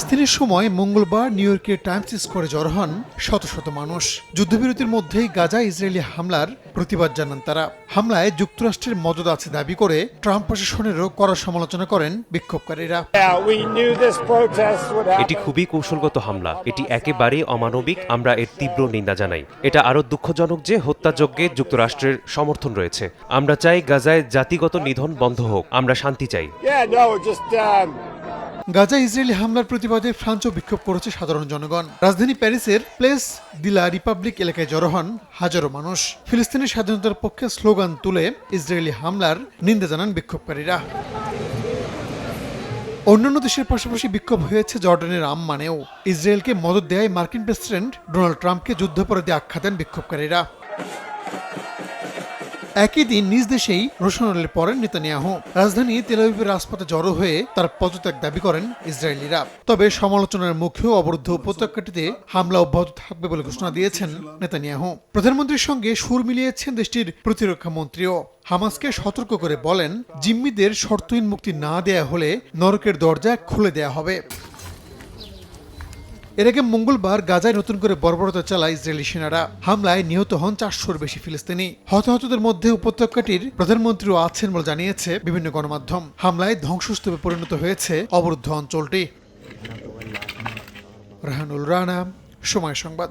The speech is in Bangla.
স্থানীয় সময় মঙ্গলবার নিউ ইয়র্কের টাইমস স্কোয়ারে জড়ো হন শত শত মানুষ। যুদ্ধবিরতির মধ্যেই গাজায় ইসরায়েলি হামলার প্রতিবাদ জানান তারা। হামলায় যুক্তরাষ্ট্রের মদদ আছে দাবি করে ট্রাম্প প্রশাসনেরও কড়া সমালোচনা করেন বিক্ষোভকারীরা। এটি খুবই কৌশলগত হামলা, এটি একেবারেই অমানবিক। আমরা এর তীব্র নিন্দা জানাই। এটা আরও দুঃখজনক যে হত্যাযজ্ঞে যুক্তরাষ্ট্রের সমর্থন রয়েছে। আমরা চাই গাজায় জাতিগত নিধন বন্ধ হোক। আমরা শান্তি চাই। গাজায় ইসরায়েলি হামলার প্রতিবাদে ফ্রান্সও বিক্ষোভ করেছে সাধারণ জনগণ। রাজধানী প্যারিসের প্লেস দি লা রিপাবলিক এলাকায় জড়ো হন হাজারো মানুষ। ফিলিস্তিনের স্বাধীনতার পক্ষে স্লোগান তুলে ইসরায়েলি হামলার নিন্দা জানান বিক্ষোভকারীরা। অন্যান্য দেশের পাশাপাশি বিক্ষোভ হয়েছে জর্ডানের আম্মানেও। ইসরায়েলকে মদদ দেয় মার্কিন প্রেসিডেন্ট ডোনাল্ড ট্রাম্পকে যুদ্ধাপরাধী আখ্যা দেন বিক্ষোভকারীরা। একই দিন নিজ দেশেই রোশনালে পড়েন নেতানিয়াহু। রাজধানী তেল আবিবের রাজপথে জড়ো হয়ে তার পদত্যাগ দাবি করেন ইসরায়েলিরা। তবে সমালোচনার মুখেও অবরুদ্ধ উপত্যকাটিতে হামলা অব্যাহত থাকবে বলে ঘোষণা দিয়েছেন নেতানিয়াহু। প্রধানমন্ত্রীর সঙ্গে সুর মিলিয়েছেন দেশটির প্রতিরক্ষা মন্ত্রীও। হামাসকে সতর্ক করে বলেন, জিম্মিদের শর্তহীন মুক্তি না দেয়া হলে নরকের দরজা খুলে দেয়া হবে। এর আগে মঙ্গলবার গাজায় নতুন করে বর্বরতা চালায় ইসরায়েলি সেনারা। হামলায় নিহত হন 400-র বেশি ফিলিস্তিনি। হতাহতদের মধ্যে উপত্যকাটির প্রধানমন্ত্রীও আছেন বলে জানিয়েছে বিভিন্ন গণমাধ্যম। হামলায় ধ্বংসস্তূপে পরিণত হয়েছে অবরুদ্ধ অঞ্চলটি। রাহানুল রানা, সময় সংবাদ।